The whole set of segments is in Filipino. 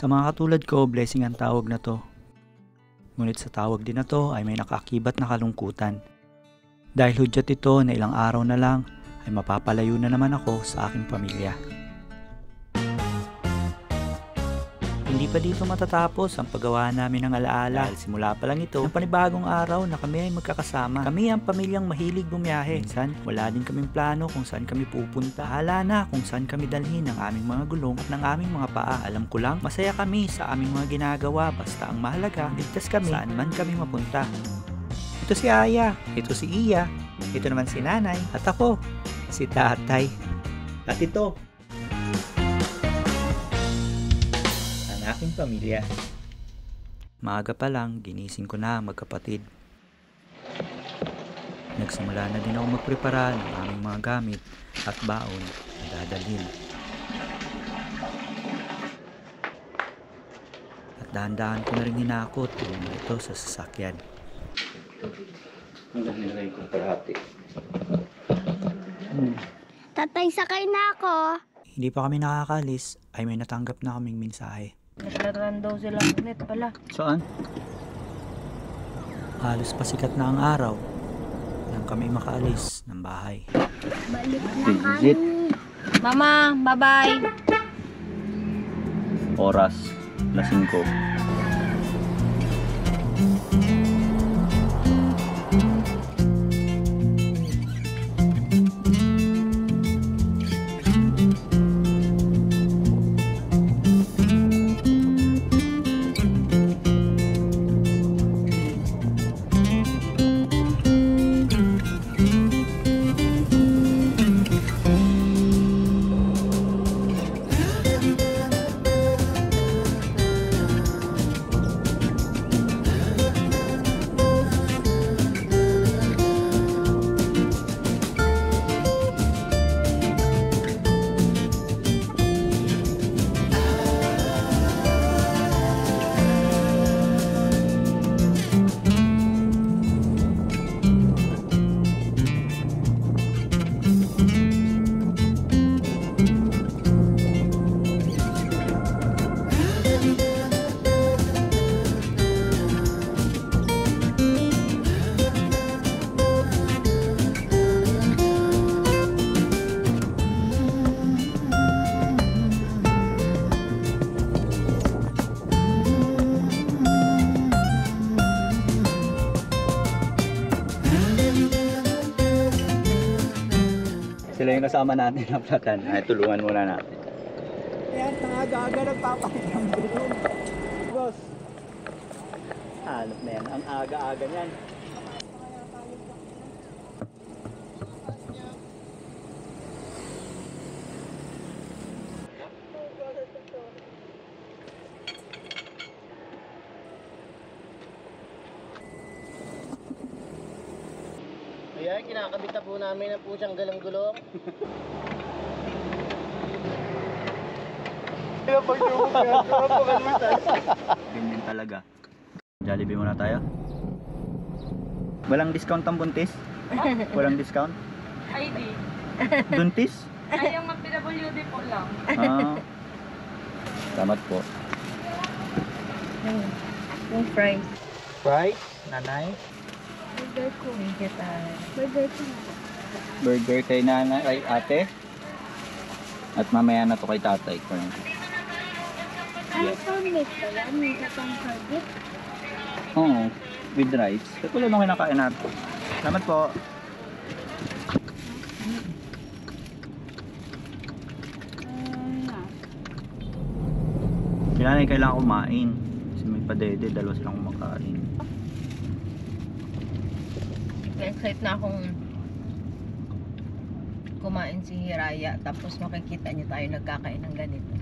Sa mga katulad ko, blessing ang tawag na to. Ngunit sa tawag din na to ay may nakaakibat na kalungkutan. Dahil hudyat ito na ilang araw na lang ay mapapalayo na naman ako sa aking pamilya. Hindi pa dito matatapos ang paggawa namin ng alaala. Dahil simula pa lang ito ng panibagong araw na kami ay magkakasama. Kami ang pamilyang mahilig bumiyahe. Minsan, wala din kaming plano kung saan kami pupunta. Hala na kung saan kami dalhin ng aming mga gulong at ng aming mga paa. Alam ko lang, masaya kami sa aming mga ginagawa. Basta ang mahalaga, ligtas kami saan man kami mapunta. Ito si Aya, ito si Iya, ito naman si Nanay, at ako, si Tatay. At ito, aking pamilya. Maaga pa lang, ginising ko na ang magkapatid. Nagsimula na din ako magprepara ng aming mga gamit at baon na dadalhin. At dahan-dahan ko na rin hinakot yung ito sa sasakyan. Hanggang nilagay ko parati. Tatay, sakay na ako. Hindi pa kami nakakalis ay may natanggap na kaming mensahe. Naklaran daw sila ulit pala. Saan? Halos pasikat na ang araw nang kami makaalis ng bahay. Balik na kami. Mama, bye-bye. Oras, lasing ko. Sila yung kasama natin na platan. Ay, tulungan muna natin. Yan, nangaga-aga nagpapakitang doon. Boss. Hanap na yan. Ang aga-aga niyan. Ayan, kinakabit na po namin ang po siyang galang-gulong. Kaya pag Ganyan talaga. Jollibee muna tayo. Walang discount ang buntis? Walang discount? ID. Buntis? Ay, yung PWD po lang. Ah. Salamat po. Yung fries. Fries? Nanay? Burger ko. Burger ko na. Burger kay nanay, ay ate. At mamaya na to kay tatay. Ano sa meat ba yan? May katang target? Oo, with rice. Katulad nung kinakain natin. Salamat po. Si nanay kailangan kumain. Kasi may padede, dalawa silang kumakain. Excited na akong kumain si Hiraya tapos makikita niyo tayo nagkakain ng ganito.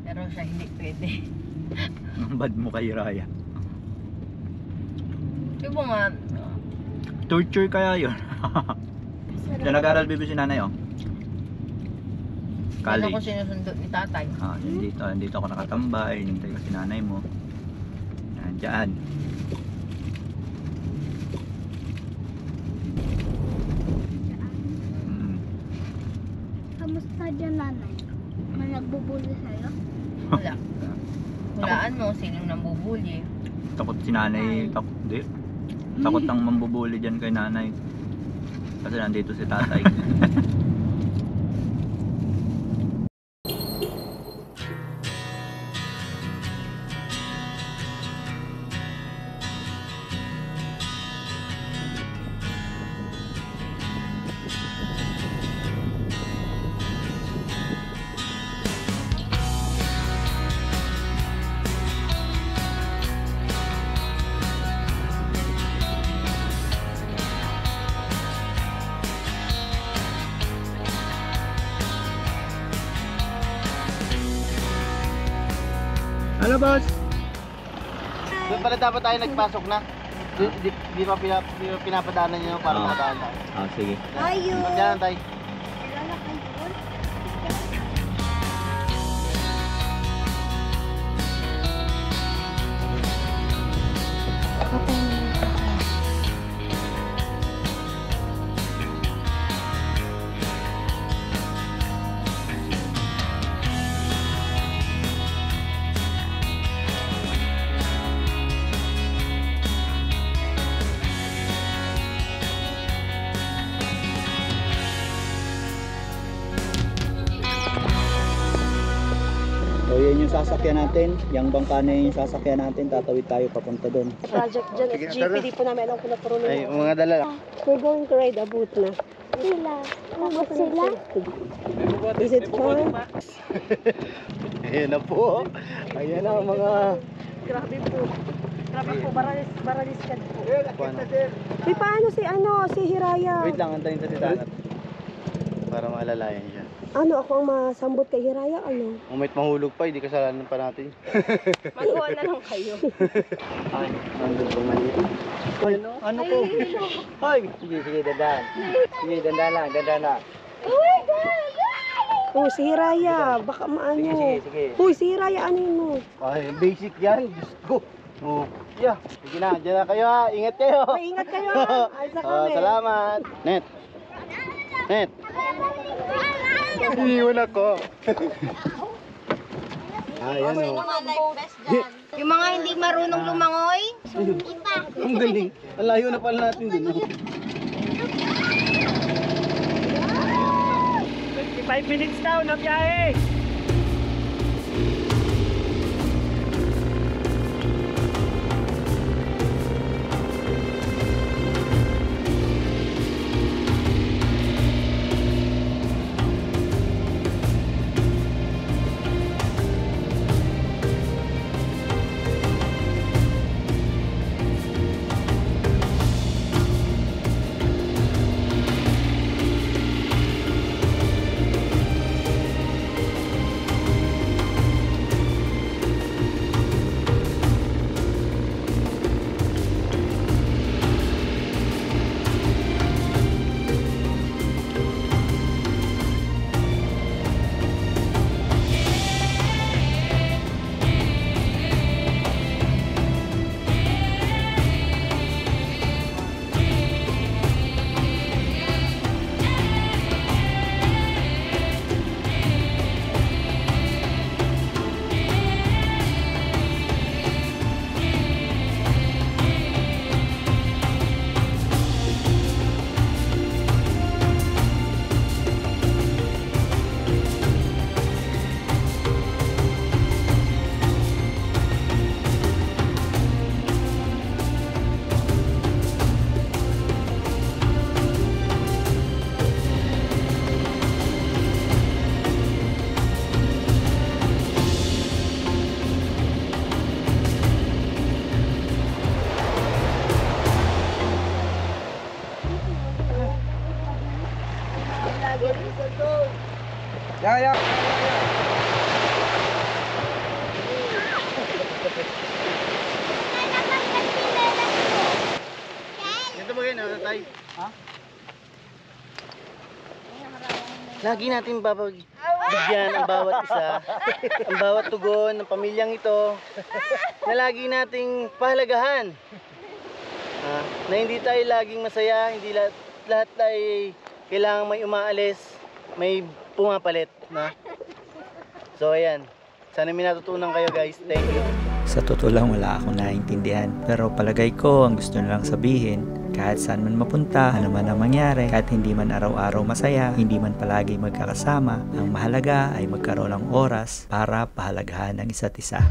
Pero siya hindi pwede. Ang bad mo kay Raya. Diba nga, Torture kaya yun. Diyan nag-aral bibi si nanay oh. hindi ako College. sinusundo ni tatay. Ah, dito ako nakatambay. Hinintay ko si nanay mo. Diyan. Kamusta dyan, nanay? May nagbubuli sa'yo? Wala. Hulaan mo, sinong nambubuli. Takot si nanay, takot di. Takot ang mambubuli dyan kay nanay. Kasi nandito si tatay. Ano boss? Doon pala dapat tayo nagpasok na. Di pa pinapadaanan niyo para makadaan tayo. Sige. Ayun. Magdaan tayo. Kilala kayo doon? So yun yung sasakyan natin, yung bangka na yung sasakyan natin, tatawid tayo papunta doon. Project dyan at GPD po namin. Alam ko na puro Ay, nila. mga dala. We're going to ride a boat na. Sila. Tapos sila. Is it fun? Ayan na po. Ayan na mga... Grabe po. Grabe po. Baralis ka po. Paano? Uy, paano si Hiraya? Wait lang, antayin sa dagat. Para maalalayan siya. Ano, ako ang masambot kay Hiraya? Ano? Umit mahulog pa, hindi kasalanan pa natin. Manuwa na lang kayo. Ay, nandun pa maliit. Ay, ano po? Ay, sige, dandan. Sige, dandan lang. Oh, si Hiraya. Baka maano. Sige. Uy, si Hiraya, ano yun mo? Ay, basic yan. Diyos ko. Oh, yeah. Sige na, dyan na kayo ha. Ingat kayo. Ingat kayo. Alsa Oh, kami. salamat. Net. Iniwan ako. Ayan o. Yung mga hindi marunong lumangoy. Ang galing. Ang layo na pala natin dun. 5 minutes daw na biyahe! Ganito ba kayo, natatay? Ha? Lagi natin babagyan ang bawat isa, ang bawat tugon ng pamilyang ito, na lagi nating pahalagahan. Na hindi tayo laging masaya, hindi lahat ay kailangan may umaalis, may pumapalit. Na? So ayan, sana may natutunan kayo guys. Thank you. Sa totoo lang wala akong naiintindihan. Pero palagay ko ang gusto nilang sabihin, kahit saan man mapunta, ano man ang mangyari, kahit hindi man araw-araw masaya, hindi man palagi magkakasama, ang mahalaga ay magkaroon ng oras para pahalagahan ang isa't isa.